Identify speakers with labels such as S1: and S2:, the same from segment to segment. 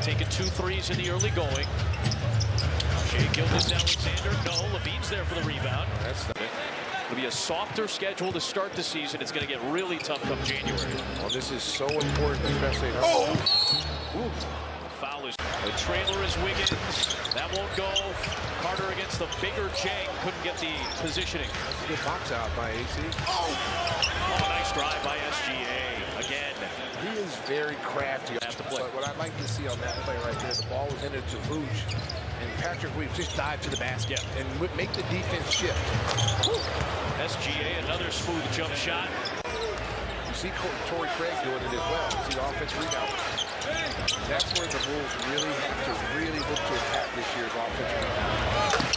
S1: taking 2 threes in the early going. Shai Gilgeous-Alexander, no. Levine's there for the rebound. It'll be a softer schedule to start the season. It's going to get really tough come January.
S2: Well, this is so important, especially at home.
S1: Ooh. Foul is the trailer is Wiggins. That won't go. Carter against the bigger Chang. Couldn't get the positioning.
S2: That's a good box out by AC.
S1: Oh, nice drive by SGA. Again.
S2: He is very crafty.
S1: Have to play.
S2: But what I'd like to see on that play right there, the ball was headed to Vooch. And Patrick Williams just dive to the basket and make the defense shift.
S1: Woo. SGA, another smooth jump shot.
S2: You see Torrey Craig doing it as well. You see the offense rebound. That's where the Bulls really have to look to attack this year's offense rebound.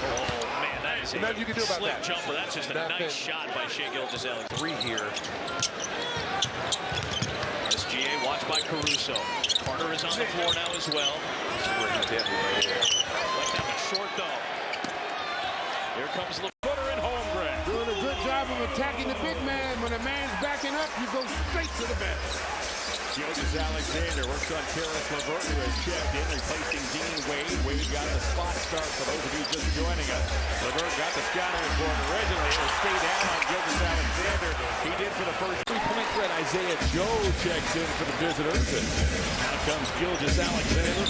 S1: Oh, man, that is a
S2: you can do about
S1: slick
S2: that.
S1: jumper. That's just a nice shot by Shai Gilgeous-Alexander.
S2: 3 here.
S1: SGA watched by Caruso. Carter is on the floor now as well.
S2: This is where he's deadly right here.
S1: Left that one short, though. Here comes LeFooter and Holmgren.
S3: Doing a good job of attacking the big man. When a man's backing up, you go straight to the basket.
S4: Gilgeous-Alexander works on Karis LeVert, who has checked in, replacing Dean Wade. Wade got the spot start for those of you just joining us. LeVert got the scouting report originally. It will stay down on Gilgeous-Alexander. He did for the first 3-point threat. Isaiah Joe checks in for the visitors. And now comes Gilgeous-Alexander.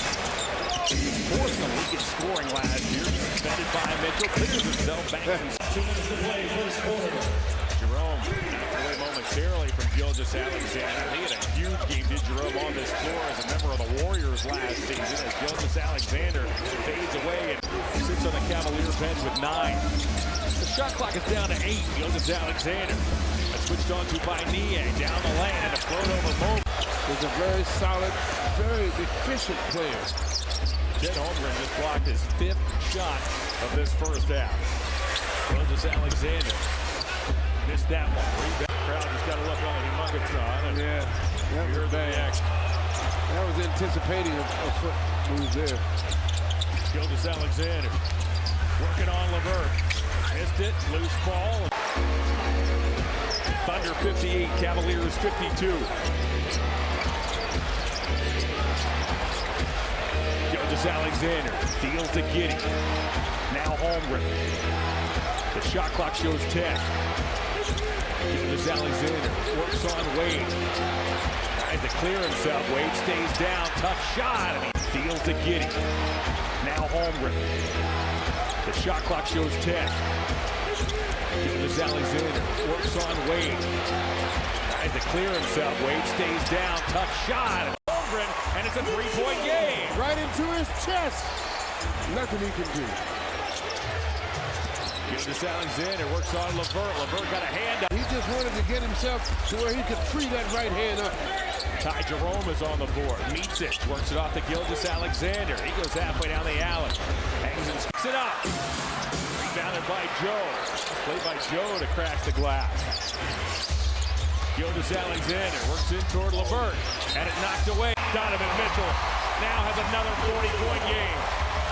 S4: Fourth in the league in scoring last year. Defended by Mitchell. Clears himself back from 2 minutes to play first quarter. Jerome knocked away momentarily from Gilgeous-Alexander. He had a huge game, did Jerome, on this floor as a member of the Warriors last season as Gilgeous-Alexander fades away and sits on the Cavalier bench with 9. The shot clock is down to 8. Gilgeous-Alexander switched on to by Nie down the lane and a float over Mo.
S3: He's a very solid, very efficient player.
S4: Chet Holmgren just blocked his 5th shot of this first half. Gilgeous-Alexander missed that one. Rebound. Crowd just got to look on the Humongatron. And
S3: yeah, that was bad. That was anticipating a foot move there.
S4: Gilgeous-Alexander working on LeVert. Missed it. Loose ball. Thunder 58, Cavaliers 52. Gilgeous-Alexander deals to Giddey. Now Holmgren. The shot clock shows 10. Gilgeous-Alexander works on Wade. Tries to clear himself. Wade stays down. Tough shot. And he deals to Giddey. Now Holmgren. The shot clock shows 10. Gilgeous-Alexander works on Wade. Tries to clear himself. Wade stays down. Tough shot. Holmgren, and it's a 3-point game.
S3: Right into his chest. Nothing he can do.
S4: Gilgeous-Alexander works on LeVert. LeVert got a hand up.
S3: He just wanted to get himself to where he could free that right hand up.
S4: Ty Jerome is on the board. Meets it. Works it off to Gilgeous-Alexander. He goes halfway down the alley. Hangs and sticks it up. Rebounded by Joe. Played by Joe to crack the glass. Gilgeous-Alexander works in toward LeVert. And it knocked away. Donovan Mitchell now has another 40-point game.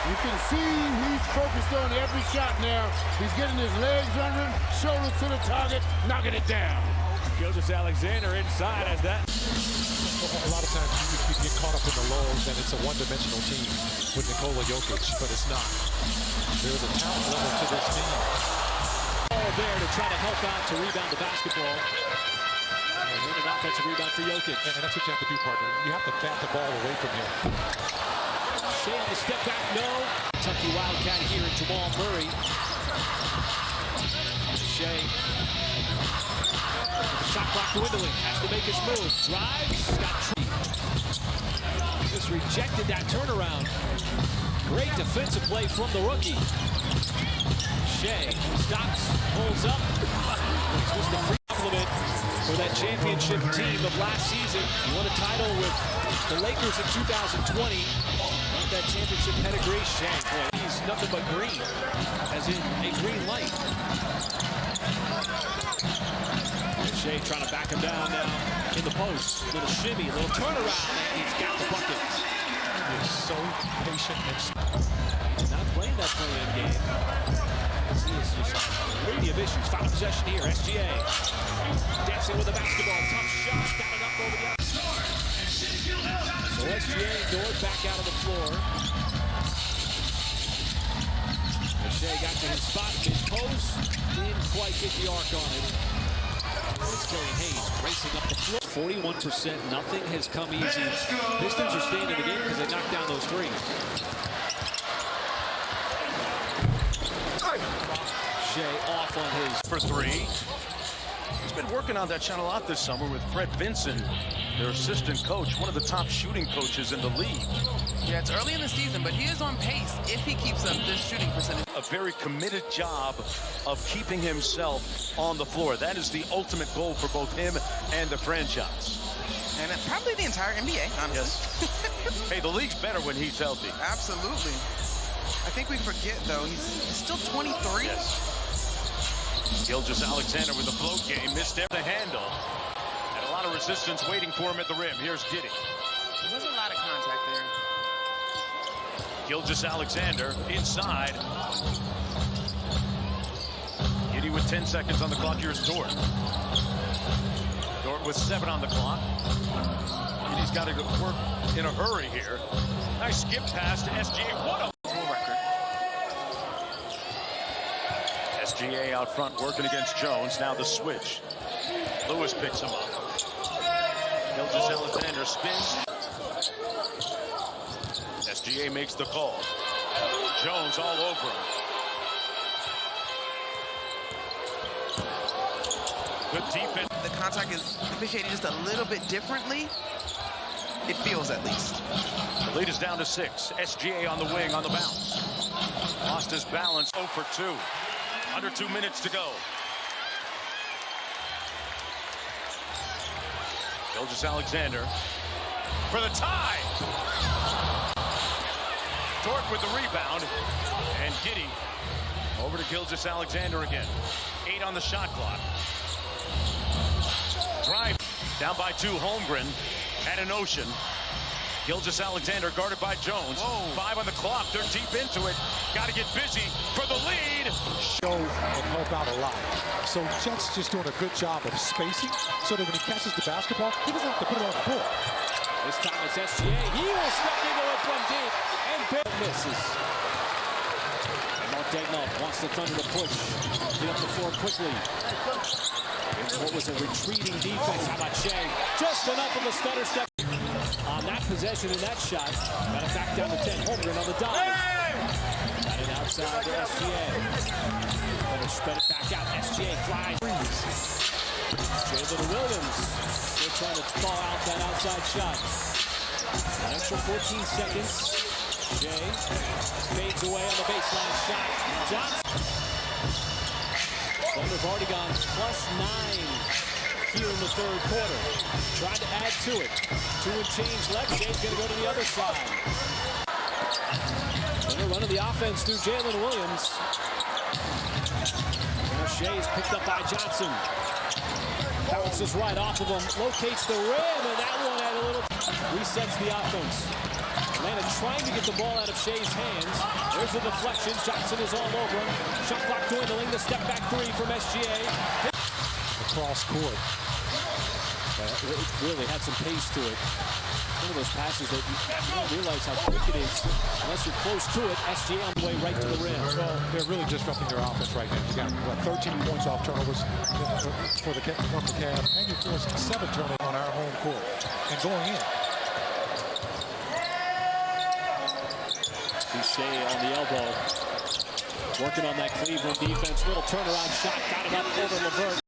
S3: You can see he's focused on every shot now. He's getting his legs under him, shoulders to the target, knocking it down.
S4: Gilgeous-Alexander inside as that.
S5: A lot of times you get caught up in the lows and it's a one-dimensional team with Nikola Jokic, but it's not. There's a talent level to this team.
S1: All there to try to help out to rebound the basketball. And then an offensive rebound for Jokic.
S5: And that's what you have to do, partner. You have to bat the ball away from him.
S1: Shai on the step back, no. Kentucky Wildcat here in Jamal Murray. Shai. The shot clock dwindling. Has to make his move. Drives. Got just rejected that turnaround. Great defensive play from the rookie. Shai stops, pulls up. This was the free compliment for that championship team of last season. He won a title with the Lakers in 2020. That championship pedigree. Shai, boy, he's nothing but green, as in a green light. Shai trying to back him down now in the post. Little shimmy, little turnaround, and he's got the bucket.
S5: He's so patient and
S1: not playing that play-in game. This is just a litany of issues. Foul possession here, SGA. Dancing with the basketball, tough shot, got it up over the outside. So SGA ignored, back out of the floor. Shai got to his spot, his post, didn't quite get the arc on it. It's Killian Hayes racing up the floor. 41%, nothing has come easy. Pistons are staying in the game because they knocked down those threes. Shai off on his
S6: for three. He's been working on that shot a lot this summer with Fred Vinson, their assistant coach, one of the top shooting coaches in the league.
S7: Yeah, it's early in the season, but he is on pace if he keeps up this shooting percentage.
S6: A very committed job of keeping himself on the floor. That is the ultimate goal for both him and the franchise.
S7: And probably the entire NBA, honestly.
S6: Yes. Hey, the league's better when he's healthy.
S7: Absolutely. I think we forget, though, he's still 23.
S6: Yes. Gilgeous-Alexander with the float game, missed the handle. And a lot of resistance waiting for him at the rim. Here's Giddey.
S7: There was a lot of contact there.
S6: Gilgeous-Alexander inside. Giddey with 10 seconds on the clock. Here's Dort. Dort with 7 on the clock. Giddey's got to work in a hurry here. Nice skip pass to SGA. What a record. SGA out front working against Jones. Now the switch. Lewis picks him up. Gilgeous-Alexander spins. SGA makes the call. Jones all over him. Good defense.
S7: The contact is officiated just a little bit differently. It feels, at least.
S6: The lead is down to 6. SGA on the wing on the bounce. Lost his balance. 0 for 2. Under 2 minutes to go. Gilgeous-Alexander for the tie. Dort with the rebound. And Giddey over to Gilgeous-Alexander again. 8 on the shot clock. Drive down by 2. Holmgren at an ocean. Gilgeous-Alexander guarded by Jones. Whoa. 5 on the clock. They're deep into it. Got to get busy for the lead.
S5: Show and help out a lot. So Chet's just doing a good job of spacing so that when he catches the basketball, he doesn't have to put it on the floor.
S1: This time it's SGA. He will step into it from deep and Bill misses. And Montegno wants the Thunder to push. Get up the floor quickly. What was a retreating defense? How about Shai? Just enough of a stutter step on that possession and that shot. Got it back down to 10. Holmgren on the dive. Got it outside to SGA. Better spin it back out. SGA flies. Jalen Williams. They're trying to thaw out that outside shot. An extra 14 seconds. Shai fades away on the baseline shot. Johnson. Thunder have already gone +9 here in the third quarter. Tried to add to it. 2 and change left. Shai's going to go to the other side. Thunder running the offense through Jalen Williams. Now Shai's picked up by Johnson. Bounces right off of him. Locates the rim, and that one had a little... Resets the offense. Atlanta trying to get the ball out of Shai's hands. There's a deflection. Johnson is all over him. Shot clock dwindling. The step back 3 from SGA.
S5: Across court.
S1: It really had some pace to it. One of those passes that you don't realize how quick it is unless you're close to it. SGA on the way right to the rim.
S5: Well, they're really disrupting their offense right now. You got 13 points off turnovers for the Cavs, and you forced 7 turnovers on our home court and going in.
S1: Shai on the elbow. Working on that Cleveland defense. Little turnaround shot. Got it up over LeVert.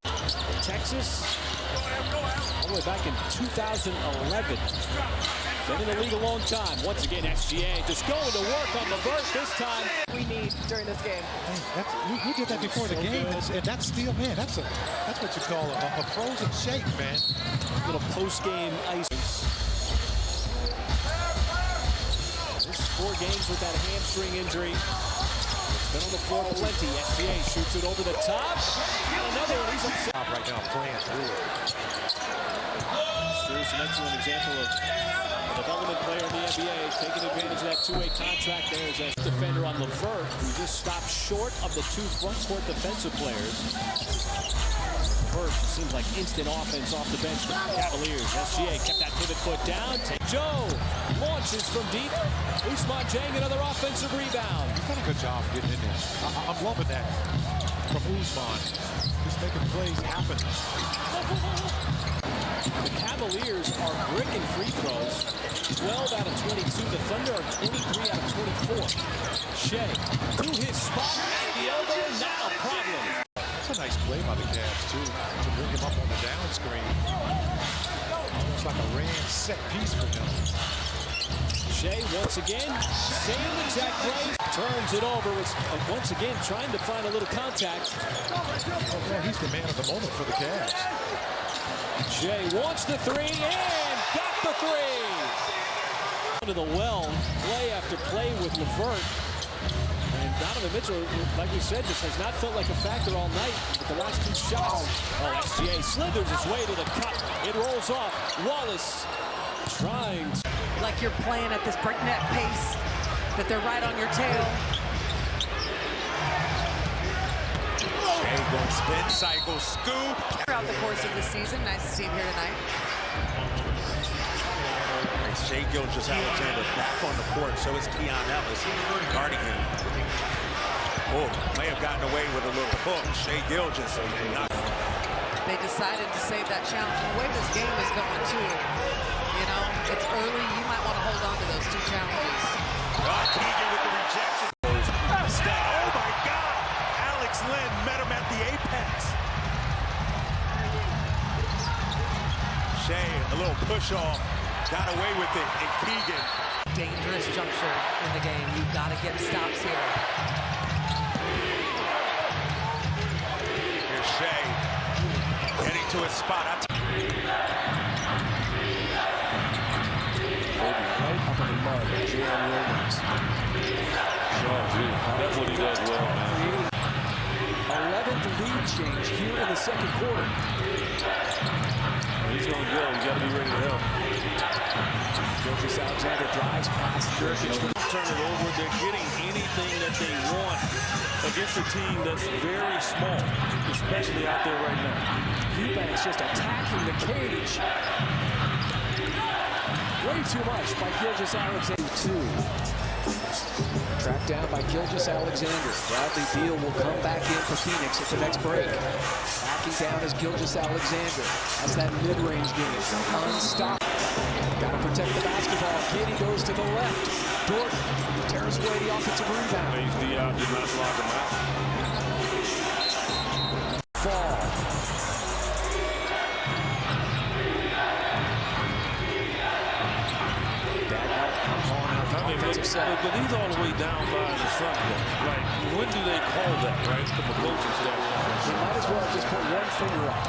S1: Texas, all the way back in 2011. Been in the league a long time. Once again, SGA just going to work on LeVert this time.
S8: We need during this game.
S5: We did that before the game, and that's still, man, that's what you call a frozen shake, man.
S1: Little post-game ice. There's 4 games with that hamstring injury. It's been on the floor plenty. SGA shoots it over the top. And another one. He's upset.
S5: Right now, playing through it.
S1: Here's an excellent example of A development player in the NBA taking advantage of that two-way contract. There's a defender on LeVert who just stopped short of the two front court defensive players. LeVert seems like instant offense off the bench for the Cavaliers. SGA kept that pivot foot down. Joe launches from deep. Ousmane Dieng, another offensive rebound.
S5: He's done a good job getting in there. I'm loving that from Ousmane. Just making plays happen.
S1: The Cavaliers are bricking free throws. 12 out of 22. The Thunder are 23 out of 24. Shai to his spot at the elbow. Not a problem.
S5: It's a nice play by the Cavs, too, to bring him up on the down screen. Almost like a ran set piece for him.
S1: Shai once again, same exact play. Turns it over. Once again trying to find a little contact.
S5: Oh, yeah, he's the man of the moment for the Cavs.
S1: Shai wants the three and got the three. To the well, play after play with LeVert. And Donovan Mitchell, like we said, just has not felt like a factor all night with the last two shots. Oh, SGA slithers his way to the cup. It rolls off. Wallace trying to...
S8: Like you're playing at this breakneck pace, that they're right on your tail.
S6: Shai going spin cycle, scoop.
S8: Throughout the course of the season, nice to see him here tonight.
S6: Shai Gilgeous-Alexander back on the court, so is Keon Ellis guarding him. Oh, may have gotten away with a little hook. Shai Gilgeous.
S8: They decided to save that challenge. And the way this game is going, too, you know, it's early. You might want to hold on to those two challenges.
S6: Keegan with the rejection. Oh, my God. Alex Len met him at the apex. Shai, a little push-off. Got away with it, and Keegan.
S8: Dangerous juncture in the game. You've got to get stops here.
S6: Here's Shai getting to his spot.
S1: Right up in the mud. Jalen Williams. That's what he does well, man. 11th lead change here in the second quarter. He's going to go. He's got to be ready to help. Gilgeous-Alexander drives past Nurkic.
S9: Turn it over. They're getting anything that they want against a team that's very small, especially out there right now.
S1: Eubanks just attacking the cage. Way too much by Gilgeous-Alexander. Tracked down by Gilgeous-Alexander. Bradley Beal will come back in for Phoenix at the next break. Backing down is Gilgeous-Alexander. That's that mid-range game. Unstoppable. Got to protect the basketball. Giddey goes to the left. Dort tears away the offensive rebound.
S9: Did not block him out.
S1: Fall.
S9: But he's all the way down by the front. Like, when do they call that, right? From the coaching staff.
S1: They might as well just put one finger up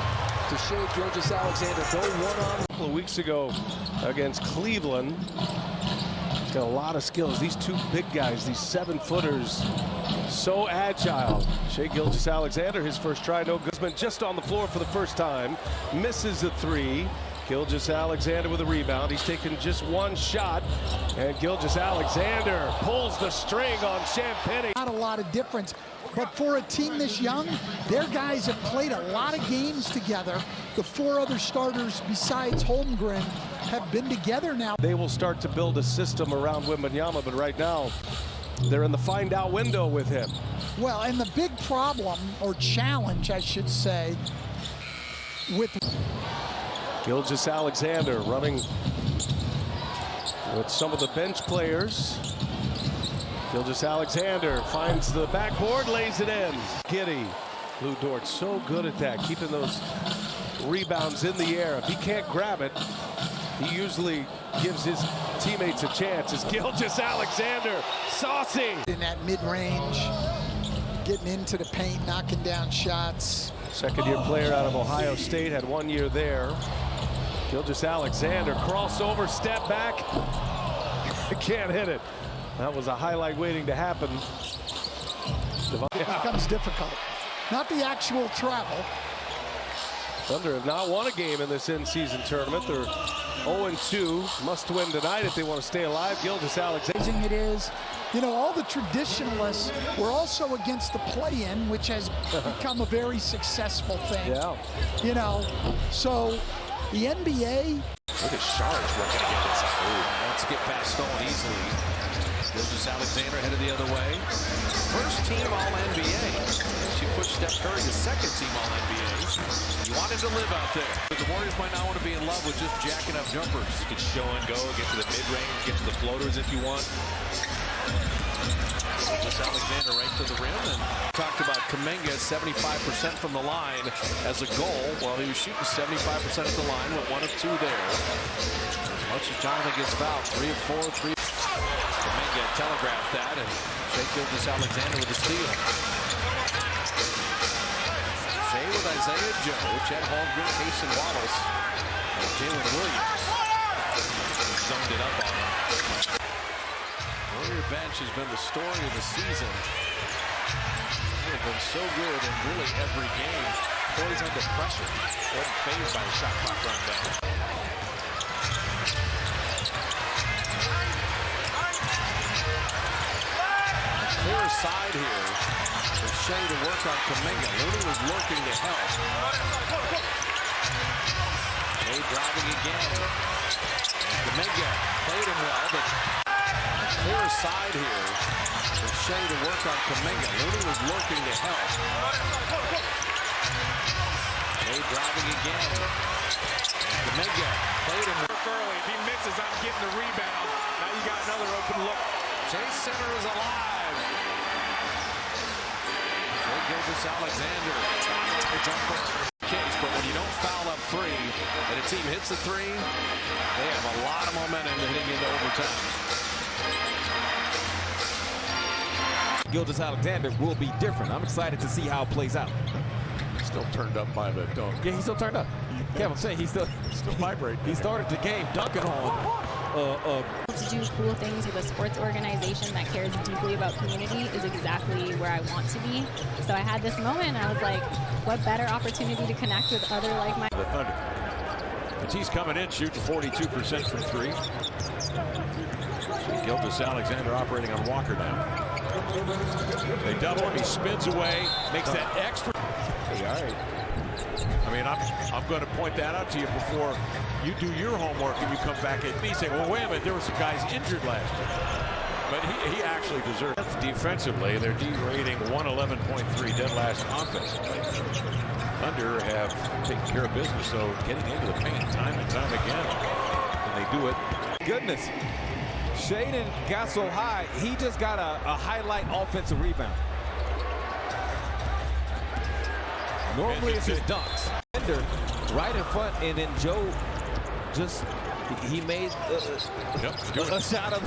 S1: to show Gilgeous-Alexander go one-on.
S10: A couple of weeks ago against Cleveland. He's got a lot of skills. These two big guys, these 7-footers, so agile. Shai Gilgeous-Alexander, his first try, no good. Just on the floor for the first time. Misses the three. Gilgeous-Alexander with a rebound. He's taken just one shot, and Gilgeous-Alexander pulls the string on Champagnie.
S11: Not a lot of difference, but for a team this young, their guys have played a lot of games together. The 4 other starters besides Holmgren have been together now.
S10: They will start to build a system around Wembanyama, but right now they're in the find out window with him.
S11: Well, and the big problem, or challenge I should say, with
S10: Gilgeous-Alexander running with some of the bench players. Gilgeous-Alexander finds the backboard, lays it in. Giddey, Lou Dort, so good at that, keeping those rebounds in the air. If he can't grab it, he usually gives his teammates a chance. It's Gilgeous-Alexander, saucy.
S11: In that mid-range, getting into the paint, knocking down shots.
S10: Second-year player out of Ohio State, had 1 year there. Gilgeous-Alexander, crossover, step back. Can't hit it. That was a highlight waiting to happen.
S11: It becomes difficult. Not the actual travel.
S10: Thunder have not won a game in this in-season tournament. They're 0-2, must win tonight if they want to stay alive. Gilgeous-Alexander.
S11: It is. You know, all the traditionalists were also against the play-in, which has become a very successful thing.
S10: Yeah.
S11: You know, so the NBA.
S1: Look at Shai working to get inside. Wants to get past Stone easily. Gilgeous-Alexander headed the other way. First team All-NBA. She pushed Steph Curry to second team All-NBA. He wanted to live out there. But the Warriors might not want to be in love with just jacking up jumpers. You can show and go, get to the mid-range, get to the floaters if you want. Gilgeous-Alexander right to the rim, and talked about Kuminga 75% from the line as a goal. Well, he was shooting 75% at the line, went 1 of 2 there. As much as Jonathan gets fouled, 3 of 4, 3. Kuminga telegraphed that, and Shai Gilgeous-Alexander with the steal. Shai with Isaiah Joe, Chet Holmgren, Casey Wallace, and Jalen Williams. Zoned it up on him. Warrior bench has been the story of the season. They have been so good in really every game. Always under pressure. Wasn't fazed by the shot clock run down. Clear side here for Shai to work on Kuminga. Looney was lurking to help. Shai driving again. Kuminga played him well, but clear side here for Shai to work on Kuminga. Looney was lurking to help. Shai driving again. Kuminga played him
S2: early. If he misses, I'm getting the rebound. Now you got another open look.
S1: Chase Center is alive. Shai Gilgeous-Alexander trying to jump case, but when you don't foul up 3 and a team hits the 3, they have a lot of momentum heading into overtime.
S12: Gilgeous-Alexander will be different. I'm excited to see how it plays out.
S2: Still turned up by the dunk.
S12: Yeah, he's still turned up. Yeah, I'm saying he's still
S2: vibrating.
S12: He started the game dunking on.
S13: To do cool things with a sports organization that cares deeply about community is exactly where I want to be. So I had this moment and I was like, what better opportunity to connect with other like-minded.
S4: The Thunder. Matisse coming in, shooting 42% from 3. Gilgeous-Alexander operating on Walker now. They double him, he spins away, makes that extra. Hey, all right. I mean, I'm going to point that out to you before you do your homework and you come back at me saying, well, wait a minute, there were some guys injured last year. But he actually deserved it. Defensively, their D rating 111.3, dead last offensively. Thunder have taken care of business, so getting into the paint time and time again. And they do it.
S12: Goodness. Shaden got so high, he just got a highlight offensive rebound. Normally it's his dunks. Right in front, and then Joe just, he made a shot of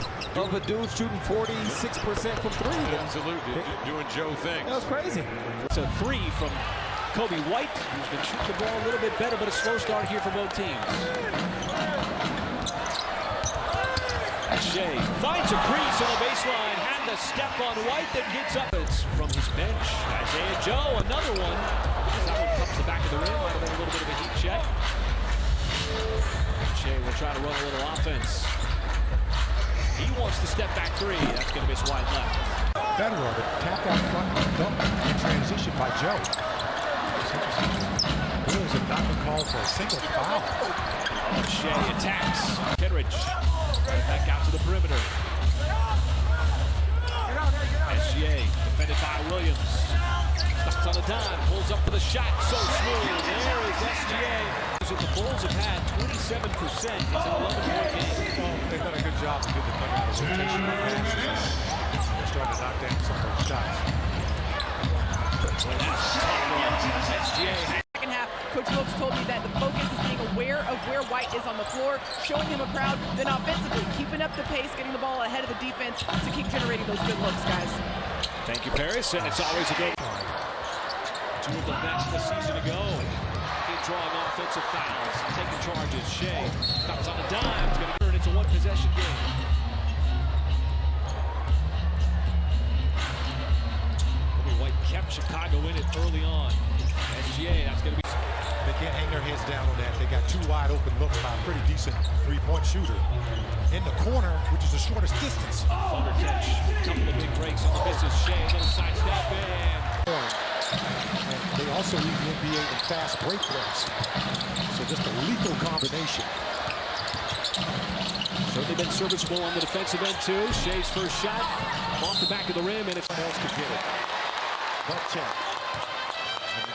S12: a dude shooting 46% from 3.
S4: Absolutely, doing Joe things.
S12: That was crazy.
S1: It's a 3 from Kobe White, who's been shooting the ball a little bit better, but a slow start here for both teams. Shai finds a crease on the baseline, had the step on White that gets up. It's from his bench. Isaiah Joe, another one. That one comes the back of the rim, might have been a little bit of a heat check. Shai will try to run a little offense. He wants to step back 3. That's going to miss wide left.
S5: Federer tapped out front dunk in transition by Joe. Bulls have not been called for a single foul.
S1: Shai attacks. Kenrich back out to the perimeter. SGA defended by Williams. Stops on the dime, pulls up for the shot. So smooth. There is SGA. The Bulls have had 27%. It's an 11-point game.
S5: Well, they've done a good job to get the play out of rotation. They're starting to knock down some of those shots.
S1: SGA.
S14: Second half, Coach Wilkes told me that the focus is being aware of where White is on the floor, showing him a crowd, then offensively, keeping up the pace, getting the ball ahead of the defense to keep generating those good looks, guys.
S1: Thank you, Paris, and it's always a good. 2 of the best this season to go. Keep drawing offensive fouls, taking charges. Shai stops on a dime. It's going to turn into a 1-possession game. White kept Chicago in it early on. SGA, that's going to be
S5: They can't hang their heads down on that. They got two wide open looks by a pretty decent three-point shooter. In the corner, which is the shortest distance.
S1: Thunder catch. Couple of big breaks on the business. Shai, little sidestep and
S5: they also lead the NBA in fast break plays. So just a lethal combination.
S1: Certainly been serviceable on the defensive end too. Shai's first shot off the back of the rim, and it's
S5: else could get it. But check.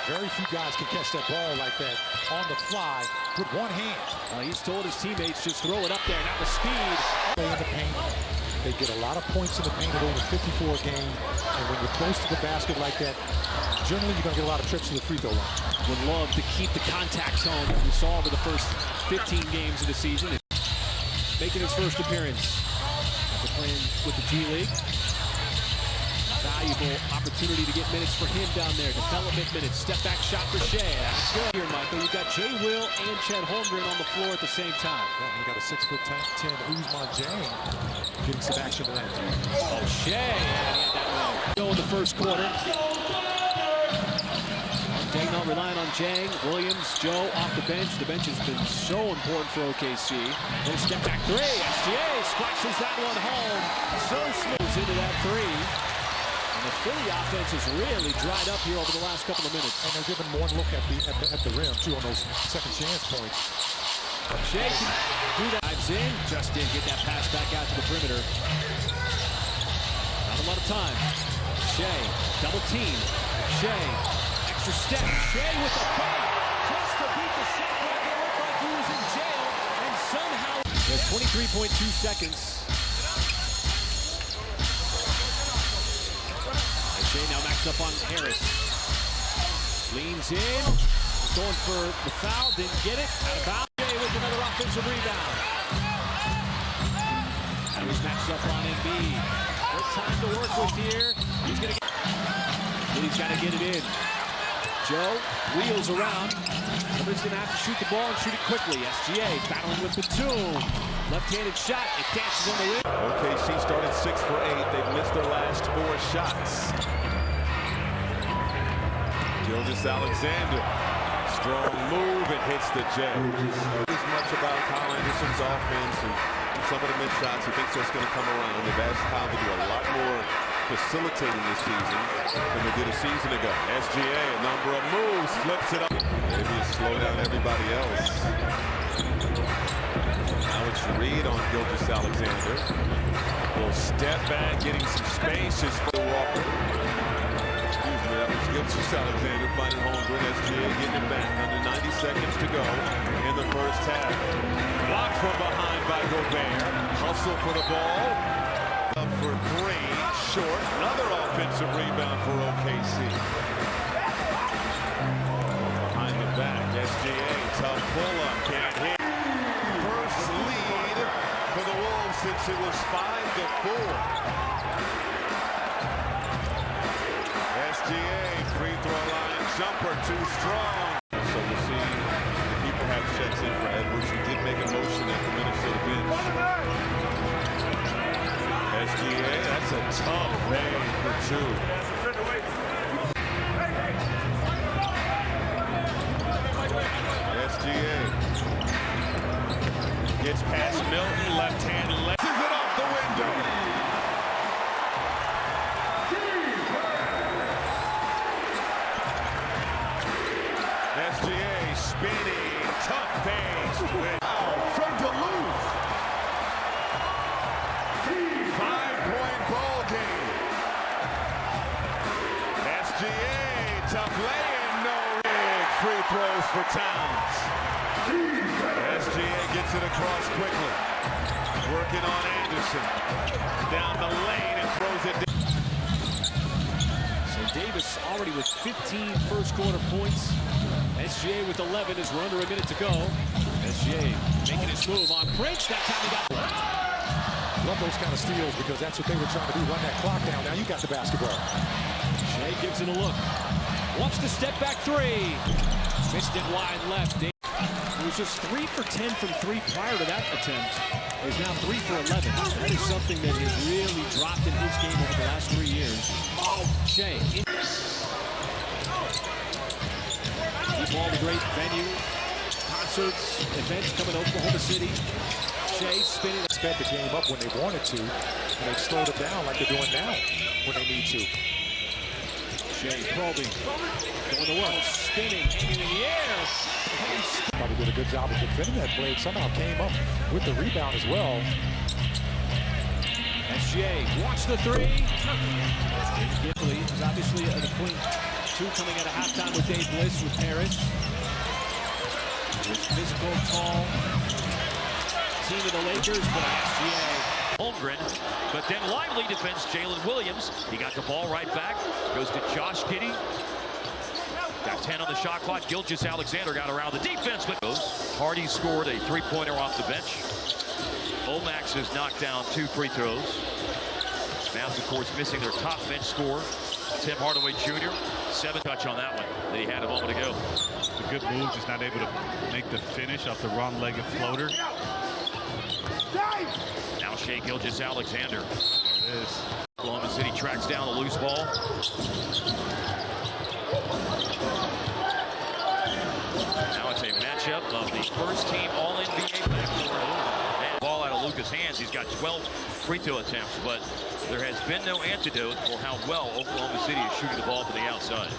S5: Very few guys can catch that ball like that on the fly with one hand.
S1: He's told his teammates just throw it up there. Now the speed.
S5: Play in the paint. They get a lot of points in the paint at over 54 a game. And when you're close to the basket like that, generally you're going to get a lot of trips to the free throw line.
S1: Would love to keep the contact tone that we saw over the first 15 games of the season. Making his first appearance after playing with the G League. Valuable opportunity to get minutes for him down there. Development minutes. Step back shot for Shai. That's good here, Michael. You've got Jay Will and Chet Holmgren on the floor at the same time.
S5: Yeah, you got a 6'10" Ousmane Dieng getting some action tonight.
S1: Oh, Shai. Go in the first quarter. Dieng not relying on Jang. Williams, Joe off the bench. The bench has been so important for OKC. Little step back three. SGA splashes that one home. So smooth into that three. And the Philly offense has really dried up here over the last couple of minutes.
S5: And they're giving one look at the rim, too, on those second chance points.
S1: Shai can do that. Dives in. Just didn't get that pass back out to the perimeter. Not a lot of time. Shai, double team. Shai, extra step. Shai with the puck. Just to beat the shot clock. It looked like he was in jail. And somehow. There's 23.2 seconds. Shai now maxed up on Harris. Leans in. Going for the foul. Didn't get it. Out of bounds. Shai with another offensive rebound. Now he's matched up on Embiid. Good time to work with here. He's going to get. He's got to get it in. Joe wheels around. Somebody's going to have to shoot the ball and shoot it quickly. SGA battling with Batum. Left-handed shot. It dances on the rim.
S4: OKC started 6 for 8. They've missed their last 4 shots. Gilgeous-Alexander. Strong move. It hits the J. As much about Kyle Anderson's offense and some of the missed shots. He thinks that's going to come around. They've asked Kyle to do a lot more facilitating this season than they did a season ago. SGA, a number of moves, flips it up. Maybe slow down everybody else. Now it's Reed on Gilgeous-Alexander. Little step back, getting some space is for Walker. Excuse me, that was Gilgeous-Alexander finding Holmgren. SGA getting it back. Under 90 seconds to go in the first half. Blocked from behind by Gobert. Hustle for the ball. Up for 3, short. Another offensive rebound for OKC. Behind the back, SGA, tough pull-up, can't hit. First lead for the Wolves since it was 5-4. SGA, free throw line jumper, too strong. So we'll see if people have checks in for Edwards. He did make a motion at the Minnesota bench. SGA, that's a tough bang for 2. SGA gets past Milton, left hand, left it off the window. SGA spinning, tough bang. From Duluth. 5-point ball game. SGA, tough lay-in, no rig. Free throws for Towns. SGA gets it across quickly. Working on Anderson. Down the lane and throws it down.
S1: So Davis already with 15 first quarter points. SGA with 11 as we're under a minute to go. SGA making his move on Prince. That time he got.
S5: Love those kind of steals because that's what they were trying to do, run that clock down. Now you got the basketball.
S1: Shai gives it a look. Wants to step back 3. Missed it wide left. He was just 3 for 10 from 3 prior to that attempt. He's now 3 for 11. That is something that has really dropped in his game over the last 3 years. Shai. all the great venues, concerts, events coming to Oklahoma City. Shai spinning.
S5: Sped the game up when they wanted to, and they slowed it down like they're doing now when they need to.
S1: Shai probing, doing the work, spinning, hanging in the air.
S5: Probably did a good job of defending that play. Somehow came up with the rebound as well.
S1: SGA wants the three. Italy is obviously the point two coming out of halftime with Dave Bliss with Paris. This physical, tall team of the Lakers, but SGA.
S6: Holmgren, but then lively defense, Jalen Williams. He got the ball right back. Goes to Josh Giddey. Got 10 on the shot clock. Gilgeous-Alexander got around the defense. But Hardy scored a three-pointer off the bench. Omax has knocked down 2 free throws. Mavs, of course, missing their top bench scorer, Tim Hardaway Jr. 7 touch on that one that he had a moment ago.
S15: It's a good move, just not able to make the finish off the wrong-legged floater.
S6: Now Shai Gilgeous-Alexander. Oklahoma City tracks down the loose ball. Now it's a matchup of the first-team All-NBA backcourt. Ball out of Luka's hands. He's got 12 free throw attempts, but there has been no antidote for how well Oklahoma City is shooting the ball to the outside.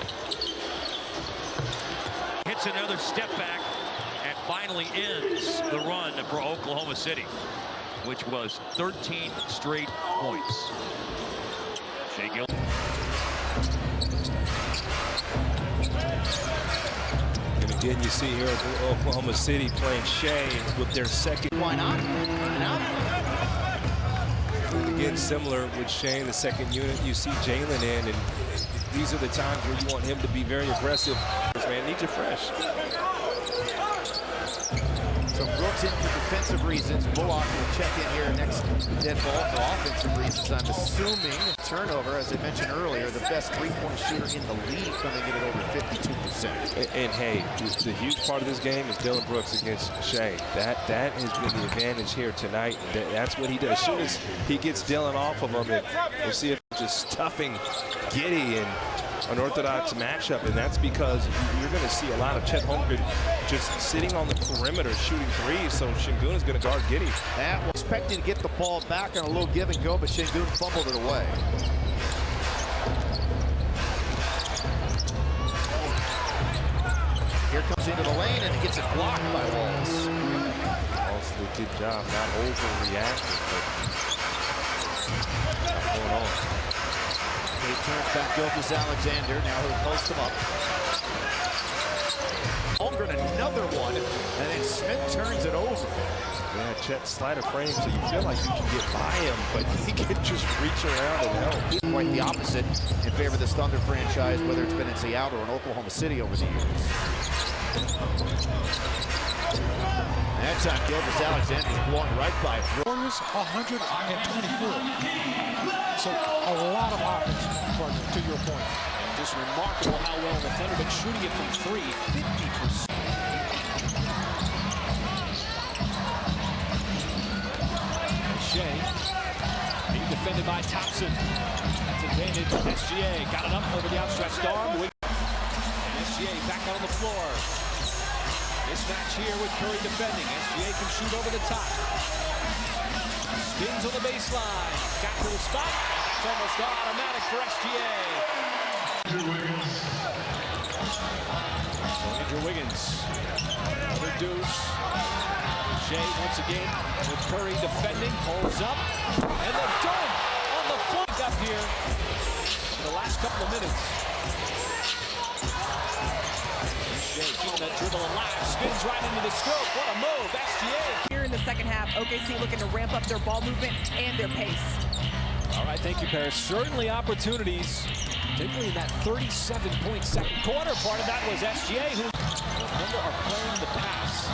S6: Hits another step back and finally ends the run for Oklahoma City, which was 13 straight points. Shai Gilgeous.
S10: And again, you see here Oklahoma City playing Shai with their second.
S7: Why not?
S10: And again, similar with Shai in the second unit, you see Jalen in, and these are the times where you want him to be very aggressive. Man, need you fresh.
S16: So Brooks in for defensive reasons. Bullock will check in here next dead ball for offensive reasons. I'm assuming turnover, as I mentioned earlier, the best three-point shooter in the league coming in at over 52%.
S10: And hey, the huge part of this game is Dillon Brooks against Shai. That has been the advantage here tonight. That's what he does. As soon as he gets Dillon off of him, and we'll see if just stuffing Giddey and unorthodox matchup, and that's because you're going to see a lot of Chet Holmgren just sitting on the perimeter shooting threes, so Şengün is going to guard Giddey.
S16: That was expecting to get the ball back on a little give and go, but Şengün fumbled it away. Here comes into the lane, and he gets it blocked by Walls.
S10: Walls did a good job, not overreacting, but what's going on?
S16: He turns back Gilgeous-Alexander. Now he'll post him up. Holmgren another one, and then Smith turns it over.
S10: Yeah, Chet slider frame, so you feel like you can get by him, but he can just reach around and help.
S16: Quite the opposite in favor of this Thunder franchise, whether it's been in Seattle or in Oklahoma City over the years. That time Gilgeous-Alexander is blowing right by
S5: Warriors 124. So a lot of offense, to your point.
S1: And just remarkable how well the Thunder been shooting it from 3, 50%. Shai being defended by Thompson. That's advantage. SGA got it up over the outstretched arm. And SGA back on the floor. Mismatch here with Curry defending. SGA can shoot over the top. Spins on the baseline. Got to the spot. It's almost automatic for SGA. So Andrew Wiggins. Another deuce. Shai once again with Curry defending. Pulls up. And the dunk on the foot up here in the last couple of minutes. Shai keeping that dribble alive. Spins right into the stroke. What a move. SGA.
S14: Here in the second half, OKC looking to ramp up their ball movement and their pace.
S1: All right, thank you, Paris. Certainly opportunities, particularly in that 37-point second quarter. Part of that was SGA, who remember are playing the pass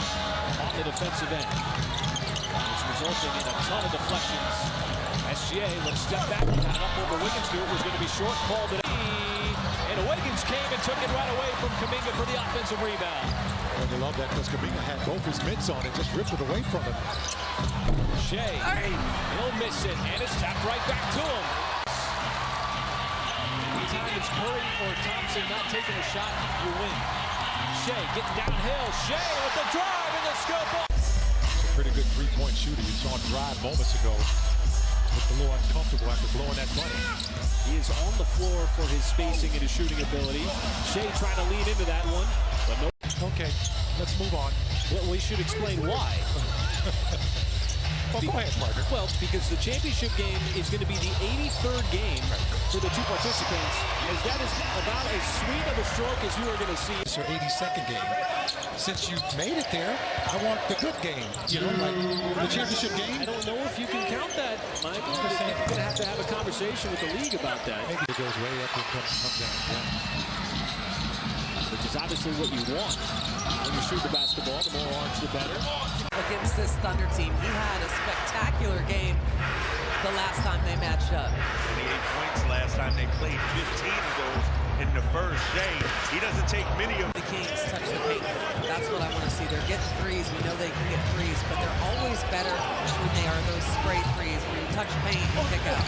S1: on the defensive end, which resulting in a ton of deflections. SGA, let's step back, got it up over Wiggins. Knew it was going to be short, called it. And Wiggins came and took it right away from Kuminga for the offensive rebound.
S5: And they love that because Kuminga had both his mitts on and just ripped it away from him.
S1: Shai, he'll miss it, and it's tapped right back to him. Anytime it's Curry or Thompson not taking a shot, you win. Shai getting downhill. Shai with the drive and the scoop.
S5: A pretty good three-point shooter. You saw him drive moments ago. Looked a little uncomfortable after blowing that money.
S1: He is on the floor for his spacing and his shooting ability. Shai trying to lean into that one, but no.
S5: Okay, let's move on.
S1: Well, we should explain why.
S5: Well, go ahead, partner.
S1: Well, because the championship game is going to be the 83rd game for the two participants, as that is about as sweet of a stroke as you are going to see.
S5: It's your 82nd game. Since you made it there, I want the good game. You know, like the championship game.
S1: I don't know if you can count that, Mike. You're going to have a conversation with the league about that.
S5: Maybe it goes way up and come down. Yeah.
S1: Which is obviously what you want when you shoot the basketball. The more arcs, the better.
S8: Against this Thunder team, he had a spectacular game the last time they matched up.
S4: 28 points last time they played. 15 of those in the first. Shai, he doesn't take many of
S8: the Kings touch the paint. That's what I want to see. They're getting threes. We know they can get threes, but they're always better when they are those spray threes where you touch paint and pick out.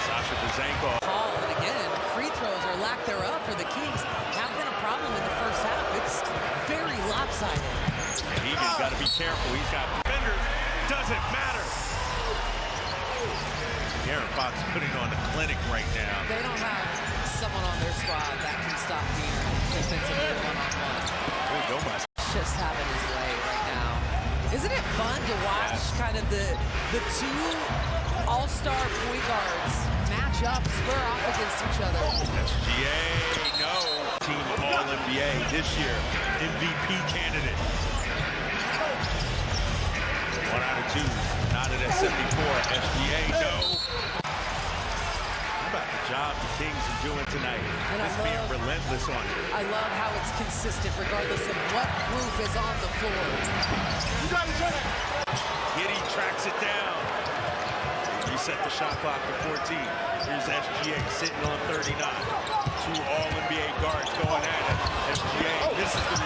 S4: Sasha Bazenko.
S8: Paul, and again, free throws or lack thereof for the Kings have been a problem in the first half. It's very lopsided.
S4: Egan's got to be careful. He's got defenders. Doesn't matter. Aaron Fox putting on a clinic right now.
S8: They don't have someone on their squad that can stop the defensively one-on-one. Just having his way right now. Isn't it fun to watch kind of the two all-star point guards match up, square off against each other?
S4: SGA, no. Team All-NBA this year. MVP candidate. 1 out of 2. Knotted at 74. SGA, no. How about the job the Kings are doing tonight?
S8: And
S4: just being relentless on it.
S8: I love how it's consistent regardless of what group is on the floor.
S4: You got it, Giddey tracks it down. Reset the shot clock to 14. Here's SGA sitting on 39. Two All-NBA guards going at it. SGA misses the